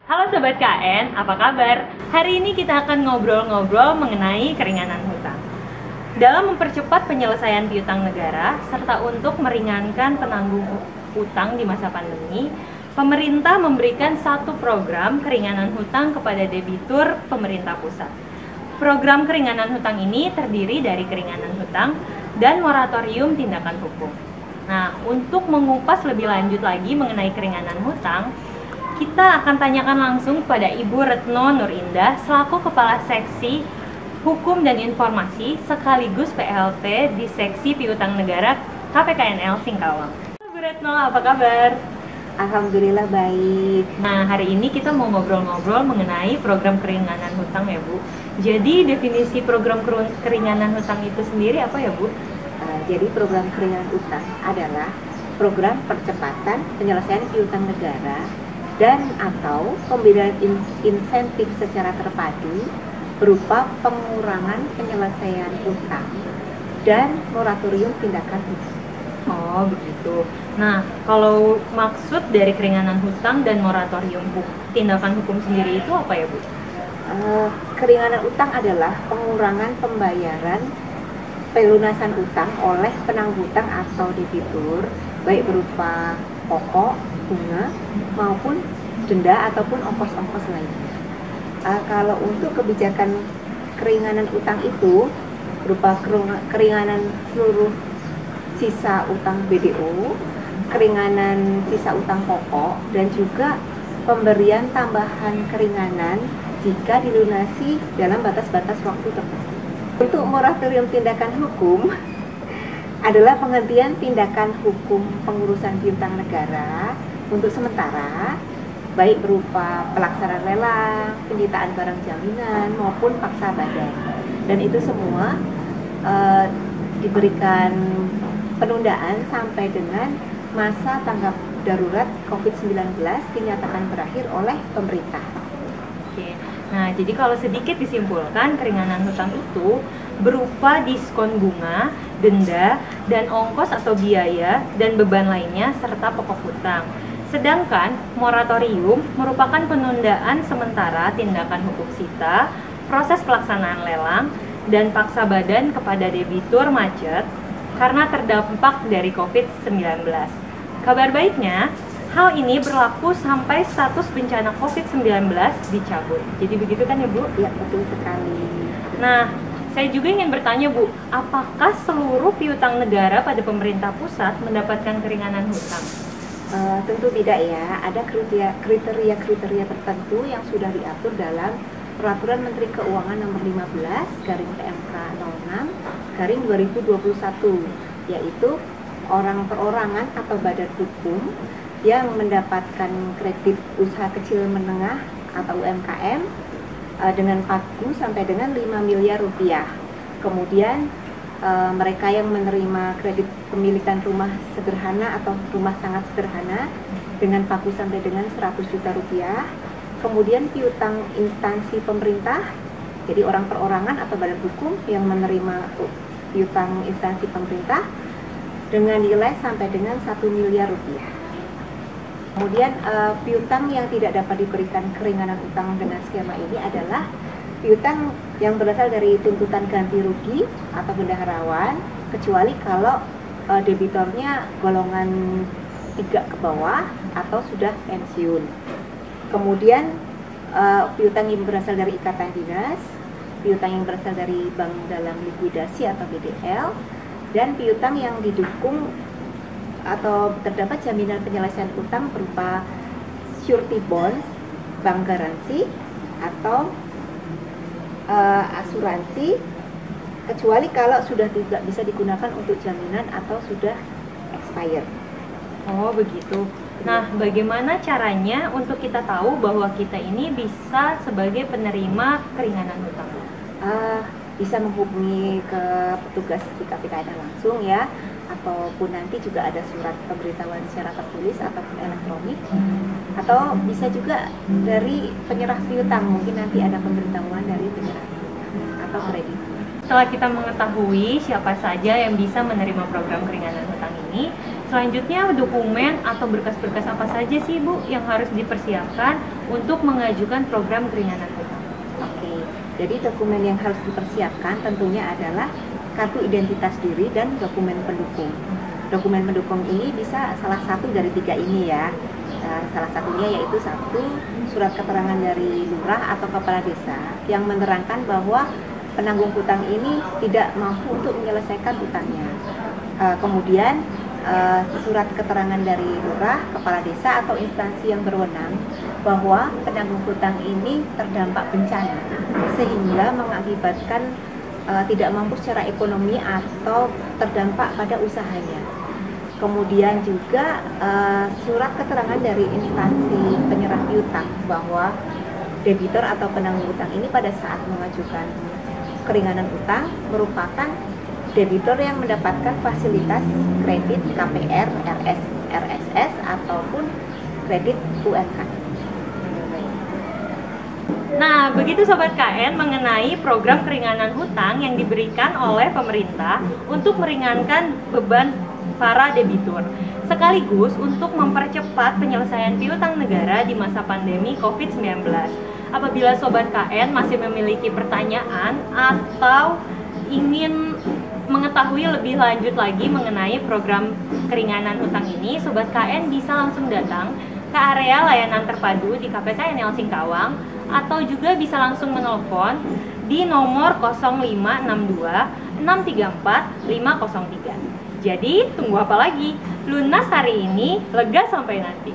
Halo Sobat KN, apa kabar? Hari ini kita akan ngobrol-ngobrol mengenai keringanan hutang. Dalam mempercepat penyelesaian piutang negara, serta untuk meringankan penanggung hutang di masa pandemi, pemerintah memberikan satu program keringanan hutang kepada debitur pemerintah pusat. Program keringanan hutang ini terdiri dari keringanan hutang dan moratorium tindakan hukum. Nah, untuk mengupas lebih lanjut lagi mengenai keringanan hutang, kita akan tanyakan langsung pada Ibu Retno Nurindah selaku Kepala Seksi Hukum dan Informasi sekaligus PLT di Seksi Piutang Negara KPKNL Singkawang. Bu Retno, apa kabar? Alhamdulillah baik. Nah, hari ini kita mau ngobrol-ngobrol mengenai program keringanan hutang ya Bu. Jadi definisi program keringanan hutang itu sendiri apa ya Bu? Jadi program keringanan hutang adalah program percepatan penyelesaian piutang negara dan atau pemberian insentif secara terpadu berupa pengurangan penyelesaian hutang dan moratorium tindakan hukum. Oh begitu. Nah, kalau maksud dari keringanan hutang dan moratorium tindakan hukum sendiri itu apa ya Bu? Keringanan hutang adalah pengurangan pembayaran pelunasan hutang oleh penanggung hutang atau debitur, baik berupa pokok, bunga, maupun denda ataupun ongkos-ongkos lainnya. Kalau untuk kebijakan keringanan utang itu berupa keringanan seluruh sisa utang BDO, keringanan sisa utang pokok, dan juga pemberian tambahan keringanan jika dilunasi dalam batas-batas waktu tertentu. Untuk moratorium tindakan hukum adalah penghentian tindakan hukum pengurusan piutang negara untuk sementara, baik berupa pelaksanaan lelang, penyitaan barang jaminan, maupun paksa badan. Dan itu semua diberikan penundaan sampai dengan masa tanggap darurat COVID-19 dinyatakan berakhir oleh pemerintah. Oke. Nah, jadi kalau sedikit disimpulkan, keringanan hutang itu berupa diskon bunga, denda, dan ongkos atau biaya dan beban lainnya serta pokok hutang. Sedangkan moratorium merupakan penundaan sementara tindakan hukum sita, proses pelaksanaan lelang, dan paksa badan kepada debitur macet karena terdampak dari COVID-19. Kabar baiknya, hal ini berlaku sampai status bencana COVID-19 dicabut. Jadi begitu kan ya Bu? Ya, betul sekali. Nah, saya juga ingin bertanya Bu, apakah seluruh piutang negara pada pemerintah pusat mendapatkan keringanan hutang? Tentu tidak ya, ada kriteria-kriteria tertentu yang sudah diatur dalam Peraturan Menteri Keuangan Nomor 15/PMK 06/2021, yaitu orang perorangan atau badan hukum yang mendapatkan kredit usaha kecil menengah atau UMKM dengan pagu sampai dengan 5 miliar rupiah. Kemudian mereka yang menerima kredit pemilikan rumah sederhana atau rumah sangat sederhana dengan pagu sampai dengan 100 juta rupiah. Kemudian piutang instansi pemerintah, jadi orang perorangan atau badan hukum yang menerima piutang instansi pemerintah dengan nilai sampai dengan 1 miliar rupiah. Kemudian piutang yang tidak dapat diberikan keringanan utang dengan skema ini adalah piutang yang berasal dari tuntutan ganti rugi atau bendaharawan, kecuali kalau debitornya golongan 3 ke bawah atau sudah pensiun. Kemudian piutang yang berasal dari ikatan dinas, piutang yang berasal dari bank dalam likuidasi atau BDL, dan piutang yang didukung atau terdapat jaminan penyelesaian utang berupa surety bond, bank garansi, atau asuransi, kecuali kalau sudah tidak bisa digunakan untuk jaminan atau sudah expired. Oh begitu. Nah, bagaimana caranya untuk kita tahu bahwa kita ini bisa sebagai penerima keringanan hutang? Bisa menghubungi ke petugas di KPKNL langsung ya, ataupun nanti juga ada surat pemberitahuan secara tertulis ataupun elektronik, atau bisa juga dari penyerah piutang, mungkin nanti ada pemberitahuan dari penyerah piutang atau kredit. Setelah kita mengetahui siapa saja yang bisa menerima program keringanan hutang ini, Selanjutnya, dokumen atau berkas-berkas apa saja sih Bu yang harus dipersiapkan untuk mengajukan program keringanan hutang? Oke, jadi dokumen yang harus dipersiapkan tentunya adalah kartu identitas diri dan dokumen pendukung. Dokumen pendukung ini bisa salah satu dari 3 ini ya. Salah satunya yaitu 1, surat keterangan dari lurah atau kepala desa yang menerangkan bahwa penanggung hutang ini tidak mampu untuk menyelesaikan hutangnya. Kemudian surat keterangan dari lurah, kepala desa atau instansi yang berwenang bahwa penanggung hutang ini terdampak bencana sehingga mengakibatkan tidak mampu secara ekonomi atau terdampak pada usahanya. Kemudian juga surat keterangan dari instansi penyerah piutang bahwa debitur atau penanggung hutang ini pada saat mengajukan keringanan hutang merupakan debitur yang mendapatkan fasilitas kredit KPR, RSS ataupun kredit UMKM. Nah, begitu Sobat KN mengenai program keringanan hutang yang diberikan oleh pemerintah untuk meringankan beban para debitur, sekaligus untuk mempercepat penyelesaian piutang negara di masa pandemi COVID-19. Apabila Sobat KN masih memiliki pertanyaan atau ingin mengetahui lebih lanjut lagi mengenai program keringanan hutang ini, Sobat KN bisa langsung datang ke area layanan terpadu di KPKNL Singkawang atau juga bisa langsung menelpon di nomor 0562 634 503. Jadi, tunggu apa lagi? Lunas hari ini, lega sampai nanti.